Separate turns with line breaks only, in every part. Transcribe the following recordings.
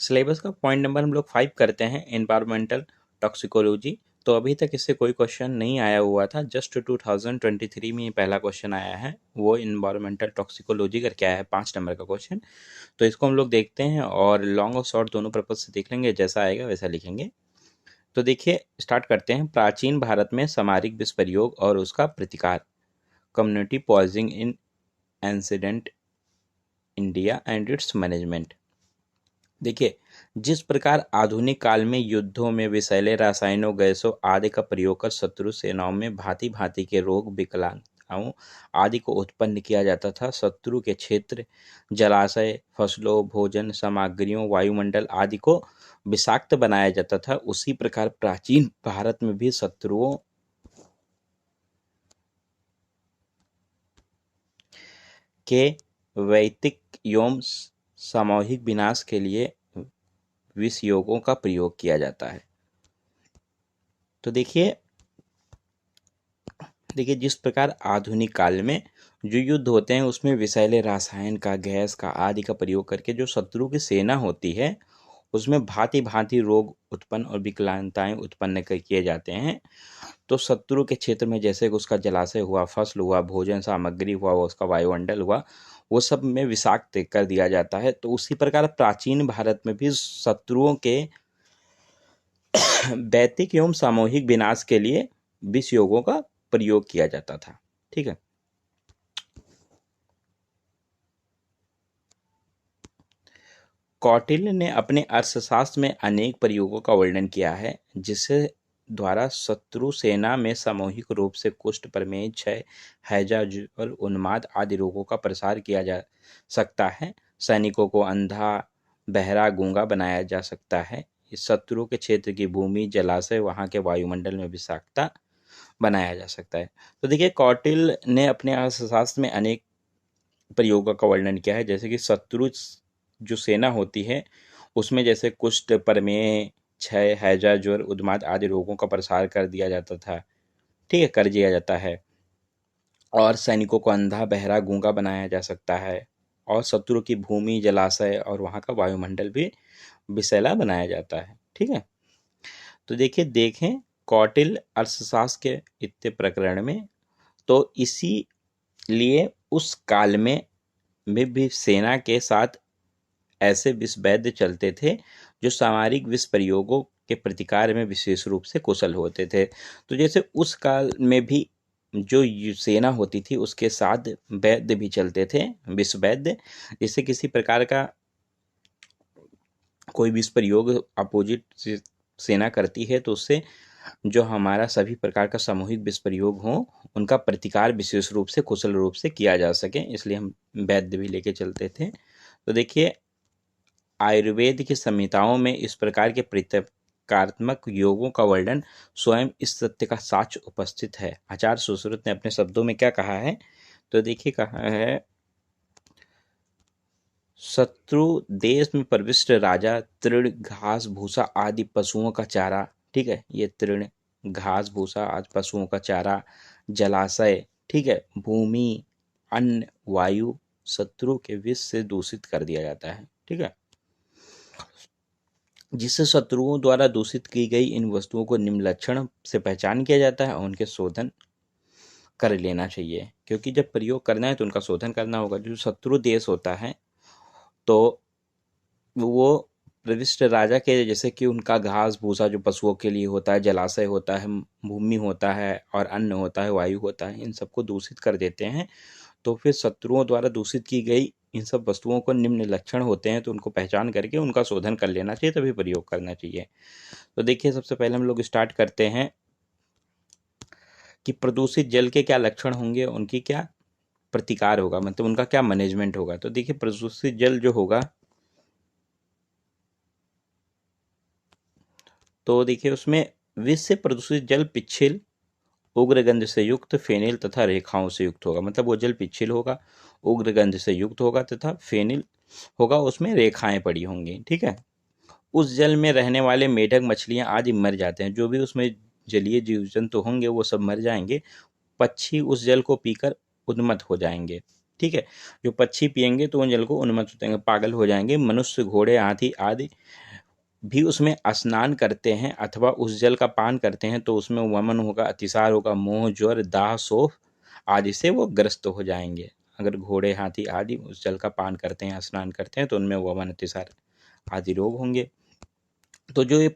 Syllabus का point number हम लोग 5 करते हैं, एनवायरमेंटल टॉक्सिकोलॉजी। तो अभी तक इससे कोई क्वेश्चन नहीं आया हुआ था, जस्ट 2023 में ये पहला क्वेश्चन आया है, वो एनवायरमेंटल टॉक्सिकोलॉजी करके आया है 5 नंबर का क्वेश्चन। तो इसको हम लोग देखते हैं और लॉन्ग और शॉर्ट दोनों पर्पज से देख लेंगे, जैसा आएगा वैसा लिखेंगे। तो देखिए स्टार्ट करते हैं। प्राचीन भारत में सामरिक विष प्रयोग और उसका प्रतिकार, community poisoning in incident India and its management. देखिए, जिस प्रकार आधुनिक काल में युद्धों में विषैले रसायनों, गैसों आदि का प्रयोग कर शत्रु सेनाओं में भांति भांति के रोग, विकलांगताओं आदि को उत्पन्न किया जाता था, शत्रु के क्षेत्र, जलाशय, फसलों, भोजन सामग्रियों, वायुमंडल आदि को विषाक्त बनाया जाता था, उसी प्रकार प्राचीन भारत में भी शत्रुओं के वैयक्तिक एवं सामूहिक विनाश के लिए विष योगों का प्रयोग किया जाता है। तो देखिए जिस प्रकार आधुनिक काल में जो युद्ध होते हैं उसमें विषैले रसायन का, गैस का आदि का प्रयोग करके जो शत्रु की सेना होती है उसमें भांति भांति रोग उत्पन्न और विकलांगताएं उत्पन्न किए जाते हैं। तो शत्रु के क्षेत्र में जैसे कि उसका जलाशय हुआ, फसल हुआ, भोजन सामग्री हुआ, उसका वायुमंडल हुआ, वो सब में विषाक्त कर दिया जाता है। तो उसी प्रकार प्राचीन भारत में भी शत्रुओं के वैयक्तिक एवं सामूहिक विनाश के लिए विष योगों का प्रयोग किया जाता था। ठीक है, कौटिल्य ने अपने अर्थशास्त्र में अनेक प्रयोगों का वर्णन किया है, जिससे द्वारा शत्रु सेना में सामूहिक रूप से कुष्ठ, प्रमेह, क्षय, हैजा, ज्वर, उन्माद आदि रोगों का प्रसार किया जा सकता है। सैनिकों को अंधा, बहरा, गूंगा बनाया जा सकता है। इस शत्रु के क्षेत्र की भूमि, जलाशय, वहां के वायुमंडल में विषाक्तता बनाया जा सकता है। तो देखिए कौटिल्य ने अपने अर्थशास्त्र में अनेक प्रयोगों का वर्णन किया है, जैसे कि शत्रु जो सेना होती है उसमें जैसे कुष्ठ, प्रमेह, क्षय, हैजा, ज्वर, उन्माद आदि रोगों का प्रसार कर दिया जाता था। ठीक है, कर दिया जाता है। और सैनिकों को अंधा, बहरा, गूंगा बनाया जा सकता है। और शत्रु की भूमि, जलाशय और वहां का वायुमंडल भी विषैला बनाया जाता है। ठीक है, तो देखिए देखें कौटिल्य अर्थशास्त्र के इतने प्रकरण में, तो इसीलिए उस काल में भी सेना के साथ ऐसे विष वैद्य चलते थे जो सामरिक विष प्रयोगों के प्रतिकार में विशेष रूप से कुशल होते थे। तो जैसे उस काल में भी जो सेना होती थी उसके साथ वैद्य भी चलते थे, विष वैद्य। जैसे किसी प्रकार का कोई विष प्रयोग अपोजिट सेना करती है तो उससे जो हमारा सभी प्रकार का सामूहिक विष प्रयोग हो उनका प्रतिकार विशेष रूप से कुशल रूप से किया जा सके, इसलिए हम वैद्य भी लेके चलते थे। तो देखिए आयुर्वेद की संहिताओं में इस प्रकार के प्रतीकात्मक योगों का वर्णन स्वयं इस सत्य का साक्ष्य उपस्थित है। आचार्य सुश्रुत ने अपने शब्दों में क्या कहा है, तो देखिए कहा है, शत्रु देश में प्रविष्ट राजा तृण, घास, भूसा आदि पशुओं का चारा, ठीक है, ये तृण, घास, भूसा आदि पशुओं का चारा, जलाशय, ठीक है, भूमि, अन्न, वायु शत्रु के विष से दूषित कर दिया जाता है। ठीक है, जिससे शत्रुओं द्वारा दूषित की गई इन वस्तुओं को निम्न लक्षण से पहचान किया जाता है और उनके शोधन कर लेना चाहिए, क्योंकि जब प्रयोग करना है तो उनका शोधन करना होगा। जो शत्रु देश होता है तो वो प्रविष्ट राजा के, जैसे कि उनका घास भूसा जो पशुओं के लिए होता है, जलाशय होता है, भूमि होता है और अन्न होता है, वायु होता है, इन सबको दूषित कर देते हैं। तो फिर शत्रुओं द्वारा दूषित की गई इन सब वस्तुओं को निम्न लक्षण होते हैं तो उनको पहचान करके उनका शोधन कर लेना चाहिए, तभी प्रयोग करना चाहिए। तो देखिए सबसे पहले हम लोग स्टार्ट करते हैं कि प्रदूषित जल के क्या लक्षण होंगे, उनकी क्या प्रतिकार होगा, मतलब उनका क्या मैनेजमेंट होगा। तो देखिए प्रदूषित जल जो होगा, तो देखिए उसमें विष से प्रदूषित जल पिच्छिल, उग्र गंध से युक्त, फेनिल तथा रेखाओं से युक्त होगा। मतलब वो जल पिच्छिल होगा, उग्र गंध से युक्त होगा तथा फेनिल होगा, उसमें रेखाएं पड़ी होंगी। ठीक है, उस जल में रहने वाले मेढक, मछलियां आदि मर जाते हैं। जो भी उसमें जलीय जीव जंतु होंगे वो सब मर जाएंगे। पक्षी उस जल को पीकर उन्मत्त हो जाएंगे। ठीक है। जो पक्षी पिएंगे तो उन जल को उन्मत्त हो जाएंगे, पागल हो जाएंगे। मनुष्य, घोड़े, हाथी आदि भी उसमें स्नान करते हैं अथवा उस जल का पान करते हैं तो उसमें वमन होगा, अतिसार होगा, मोह, ज्वर, दाह, शोफ आदि से वो ग्रस्त हो जाएंगे। अगर घोड़े, हाथी आदि उस जल का पान करते हैं, स्नान करते हैं तो उनमें वमन, अतिसार आदि रोग होंगे। तो जो ये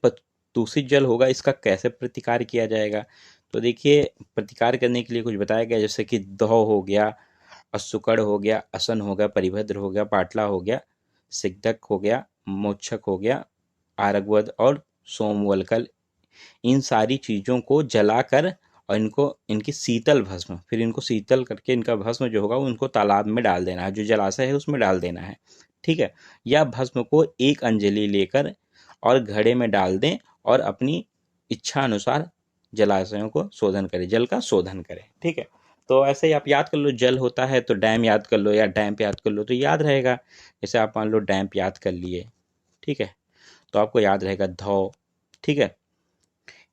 दूषित जल होगा इसका कैसे प्रतिकार किया जाएगा? तो देखिए, प्रतिकार करने के लिए कुछ बताया गया, जैसे कि दौ हो गया, असुकड़ हो गया, असन हो गया, परिभद्र हो गया, पाटला हो गया, सिकदक हो गया, मोक्षक हो गया, आरगवद और सोमवलकल, इन सारी चीज़ों को जलाकर और इनको इनकी शीतल भस्म, फिर इनको शीतल करके इनका भस्म जो होगा उनको तालाब में डाल देना है, जो जलाशय है उसमें डाल देना है। ठीक है। या भस्म को एक अंजलि लेकर और घड़े में डाल दें और अपनी इच्छा अनुसार जलाशयों को शोधन करें, जल का शोधन करें। ठीक है। तो ऐसे ही आप याद कर लो, जल होता है तो डैम याद कर लो या डैम्प याद कर लो तो याद रहेगा। जैसे आप मान लो डैम्प याद कर लिए, ठीक है, तो आपको याद रहेगा धौ। ठीक है।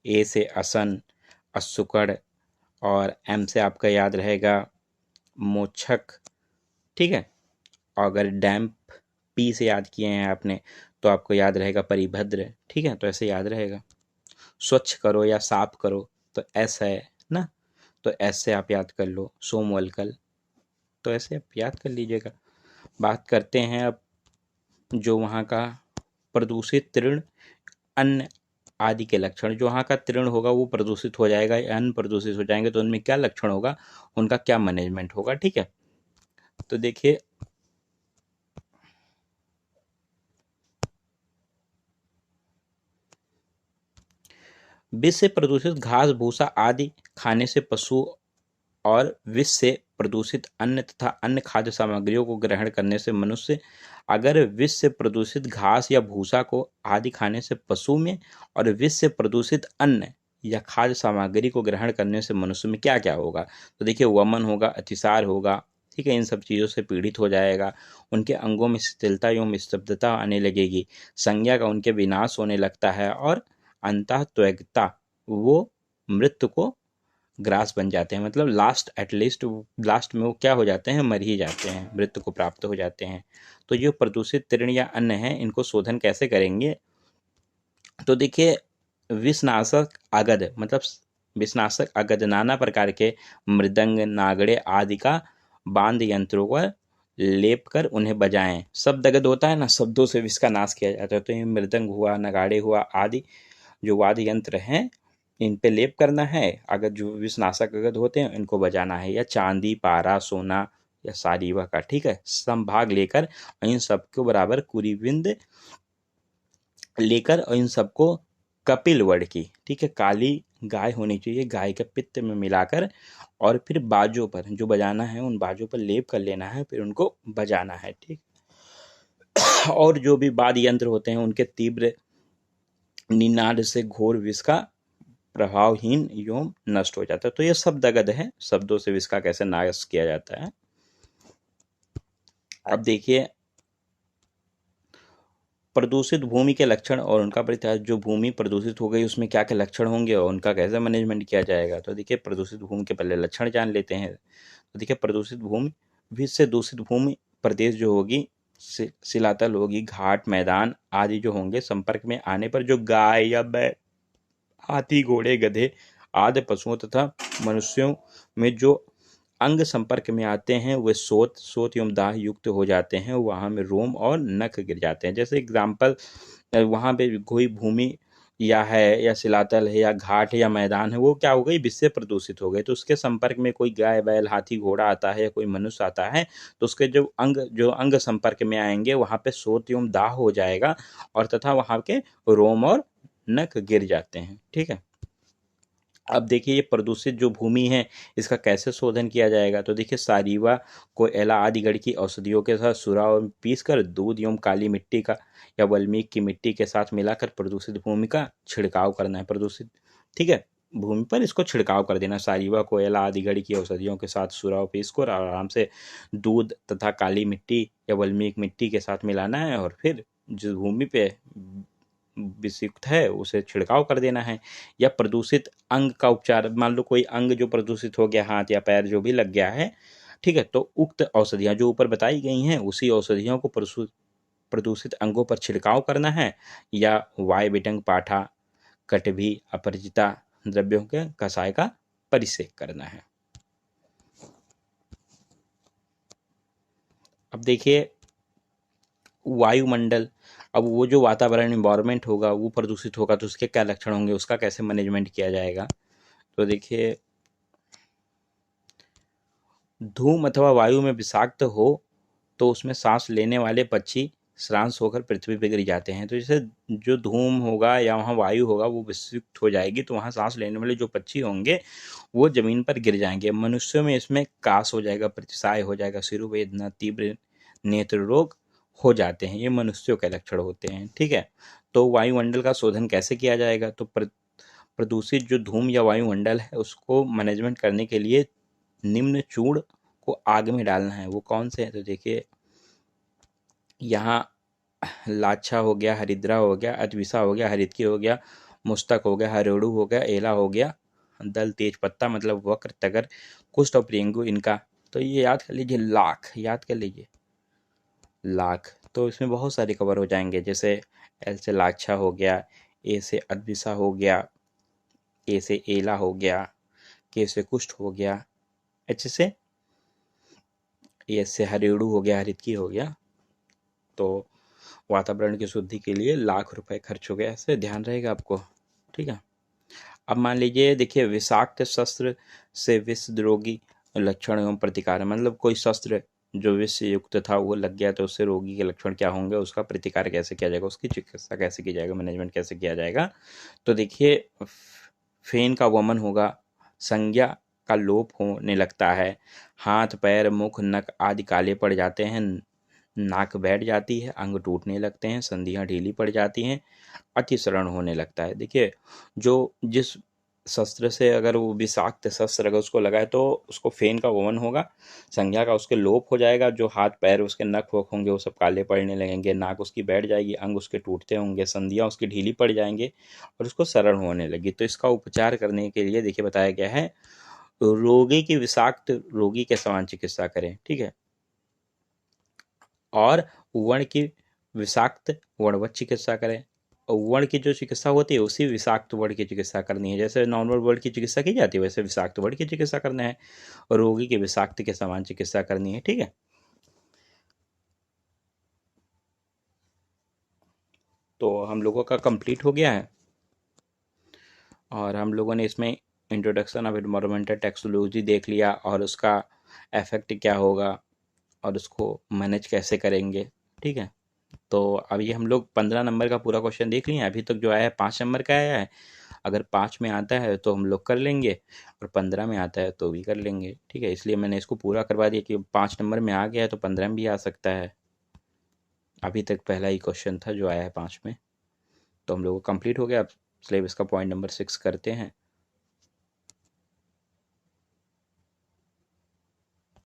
ए से असन, असुकड़, और एम से आपका याद रहेगा मोक्षक। ठीक है। और अगर डैम्प पी से याद किए हैं आपने तो आपको याद रहेगा परिभद्र। ठीक है। तो ऐसे याद रहेगा। स्वच्छ करो या साफ करो तो एस है ना, तो एस से आप याद कर लो सोमवलकल। तो ऐसे आप याद कर लीजिएगा। बात करते हैं अब जो वहाँ का प्रदूषित तृण, अन्न आदि के लक्षण। जो वहाँ का तृण होगा वो प्रदूषित हो जाएगा या अन्न प्रदूषित हो जाएंगे तो उनमें क्या लक्षण होगा, उनका क्या मैनेजमेंट होगा। ठीक है। तो देखिए, विष से प्रदूषित घास भूसा आदि खाने से पशु और विष से प्रदूषित अन्न तथा अन्य खाद्य सामग्रियों को ग्रहण करने से मनुष्य। अगर विष से प्रदूषित घास या भूसा को आदि खाने से पशु में और विष से प्रदूषित अन्न या खाद्य सामग्री को ग्रहण करने से मनुष्य में क्या क्या होगा? तो देखिए, वमन होगा, अतिसार होगा। ठीक है। इन सब चीज़ों से पीड़ित हो जाएगा। उनके अंगों में शिथिलता एवं स्तब्धता आने लगेगी, संज्ञा का उनके विनाश होने लगता है और अंतः त्वग्ता, वो मृत्यु को ग्रास बन जाते हैं। मतलब लास्ट में वो क्या हो जाते हैं, मर ही जाते हैं, मृत्यु को प्राप्त हो जाते हैं। तो ये प्रदूषित तृण या अन्न है, इनको शोधन कैसे करेंगे? तो देखिए, विषनाशक अगध, मतलब विषनाशक अगध नाना प्रकार के मृदंग, नागड़े आदि का बांध यंत्रों पर लेप कर उन्हें बजाएं। शब्द अगध होता है ना, शब्दों से विष का नाश किया जाता है। तो ये मृदंग हुआ, नगाड़े हुआ आदि जो वाद्य यंत्र हैं, इन पे लेप करना है। अगर जो विषनाशक अगध होते हैं इनको बजाना है, या चांदी, पारा, सोना या सारीवा का, ठीक है, संभाग लेकर इन सबको बराबर कुरीविंद लेकर और इन सबको कपिल वड़ की, ठीक है, काली गाय होनी चाहिए, गाय के पित्त में मिलाकर और फिर बाजों पर जो बजाना है उन बाजों पर लेप कर लेना है, फिर उनको बजाना है। ठीक। और जो भी वाद्य यंत्र होते हैं उनके तीव्र निनाद से घोर विष का प्रभावहीन एवं नष्ट हो जाता है। तो ये शब्द अगध है, शब्दों से विष का कैसे नाश किया जाता है। अब देखिए, प्रदूषित भूमि के लक्षण और उनका परित्याग। जो भूमि प्रदूषित हो गई उसमें क्या क्या लक्षण होंगे और उनका कैसे मैनेजमेंट किया जाएगा? तो देखिए, प्रदूषित भूमि के पहले लक्षण जान लेते हैं। तो देखिए, प्रदूषित भूमि, विष से दूषित भूमि प्रदेश जो होगी, शिलातल होगी, घाट, मैदान आदि जो होंगे, संपर्क में आने पर जो गाय या बैल, हाथी, घोड़े, गधे आदि पशुओं तथा मनुष्यों में जो अंग संपर्क में आते हैं वे सोत एवं दाह युक्त हो जाते हैं, वहाँ में रोम और नख गिर जाते हैं। जैसे एग्जाम्पल, वहाँ पे कोई भूमि या है या शिलातल है या घाट है या मैदान है, वो क्या हो गई, विष से प्रदूषित हो गए। तो उसके संपर्क में कोई गाय, बैल, हाथी, घोड़ा आता है या कोई मनुष्य आता है तो उसके जो अंग संपर्क में आएंगे वहाँ पे सोत एवं दाह हो जाएगा और तथा वहाँ के रोम और नख गिर जाते हैं। ठीक है। अब देखिए, ये प्रदूषित जो भूमि है इसका कैसे शोधन किया जाएगा? तो देखिए, सारीवा को एला आदि गढ़ की औषधियों के साथ सुरा और पीस कर दूध एवं काली मिट्टी का या वल्मीक की मिट्टी के साथ मिलाकर प्रदूषित भूमि का छिड़काव करना है। प्रदूषित, ठीक है, भूमि पर इसको छिड़काव कर देना। सारीवा को एला आदि गढ़ की औषधियों के साथ सुरा और पीस कर आराम से दूध तथा काली मिट्टी या वल्मीक मिट्टी के साथ मिलाना है और फिर जिस भूमि पे विषयुक्त है उसे छिड़काव कर देना है। या प्रदूषित अंग का उपचार, मान लो कोई अंग जो प्रदूषित हो गया, हाथ या पैर जो भी लग गया है, ठीक है। तो उक्त औषधियाँ जो ऊपर बताई गई हैं उसी औषधियों को प्रदूषित अंगों पर छिड़काव करना है या वाय विटंग पाठा कटभी अपरिचिता द्रव्यों के कषाय का परिसेक करना है। अब देखिए वायुमंडल, अब वो जो वातावरण इन्वायरमेंट होगा वो प्रदूषित होगा तो उसके क्या लक्षण होंगे, उसका कैसे मैनेजमेंट किया जाएगा। तो देखिए धूम अथवा वायु में विषाक्त हो तो उसमें सांस लेने वाले पक्षी श्रांस होकर पृथ्वी पर गिर जाते हैं। तो जैसे जो धूम होगा या वहाँ वायु होगा वो विषयुक्त हो जाएगी तो वहाँ सांस लेने वाले जो पक्षी होंगे वो जमीन पर गिर जाएंगे। मनुष्यों में इसमें कास हो जाएगा, प्रतिसाय हो जाएगा, शिरोवेदना, तीव्र नेत्र रोग हो जाते हैं। ये मनुष्यों के लक्षण होते हैं। ठीक है। तो वायुमंडल का शोधन कैसे किया जाएगा, तो प्रदूषित जो धूम या वायुमंडल है उसको मैनेजमेंट करने के लिए निम्न चूर्ण को आग में डालना है। वो कौन से हैं, तो देखिए यहाँ लाछा हो गया, हरिद्रा हो गया, अजविसा हो गया, हरितकी हो गया, मुस्तक हो गया, हरेड़ू हो गया, एला हो गया, दल तेज पत्ता मतलब वक्र, तगर, कुष्ठ और प्रियंगु इनका। तो ये याद कर लीजिए, लाख याद कर लीजिए, लाख। तो इसमें बहुत सारे कवर हो जाएंगे, जैसे एल से लाछा हो गया, ए से अदविसा हो गया, ए से एला हो गया, के से कुष्ठ हो गया, एच से से हरेड़ू हो गया, हरितकी हो गया। तो वातावरण की शुद्धि के लिए लाख रुपए खर्च हो गया, ऐसे ध्यान रहेगा आपको। ठीक है। अब मान लीजिए देखिए विषाक्त शस्त्र से विषद्रोगी लक्षण एवं प्रतिकार, मतलब कोई शस्त्र जो विष युक्त था वो लग गया तो उससे रोगी के लक्षण क्या होंगे, उसका प्रतिकार कैसे किया जाएगा, उसकी चिकित्सा कैसे की जाएगा, मैनेजमेंट कैसे किया जाएगा। तो देखिए फेन का वमन होगा, संज्ञा का लोप होने लगता है, हाथ पैर मुख नख आदि काले पड़ जाते हैं, नाक बैठ जाती है, अंग टूटने लगते हैं, संधियां ढीली पड़ जाती हैं, अतिसरण होने लगता है। देखिए जो जिस शस्त्र से अगर वो विषाक्त शस्त्र अगर उसको लगाए तो उसको फेन का वमन होगा, संज्ञा का उसके लोप हो जाएगा, जो हाथ पैर उसके नख वख होंगे वो सब काले पड़ने लगेंगे, नाक उसकी बैठ जाएगी, अंग उसके टूटते होंगे, संधियां उसकी ढीली पड़ जाएंगे और उसको सरल होने लगी। तो इसका उपचार करने के लिए देखिए बताया गया है रोगी की विषाक्त रोगी के समान चिकित्सा करें। ठीक है। और वर्ण की विषाक्त वर्णवत चिकित्सा करें, और वर्ण की जो चिकित्सा होती है उसी विषाक्त वर्ण की चिकित्सा करनी है। जैसे नॉर्मल वर्ण की चिकित्सा की जाती है वैसे विषाक्त वर्ण की चिकित्सा करना है और रोगी के विषाक्त के समान चिकित्सा करनी है। ठीक है। तो हम लोगों का कंप्लीट हो गया है और हम लोगों ने इसमें इंट्रोडक्शन ऑफ एनवायरमेंटल टैक्सोलॉजी देख लिया और उसका इफेक्ट क्या होगा और उसको मैनेज कैसे करेंगे। ठीक है। तो अभी हम लोग 15 नंबर का पूरा क्वेश्चन देख लिए हैं। अभी तक जो आया है 5 नंबर का आया है। अगर 5 में आता है तो हम लोग कर लेंगे और 15 में आता है तो भी कर लेंगे। ठीक है। इसलिए मैंने इसको पूरा करवा दिया कि 5 नंबर में आ गया है तो 15 में भी आ सकता है। अभी तक पहला ही क्वेश्चन था जो आया है 5 में। तो हम लोग को कंप्लीट हो गया। अब सिलेबस का पॉइंट नंबर 6 करते हैं।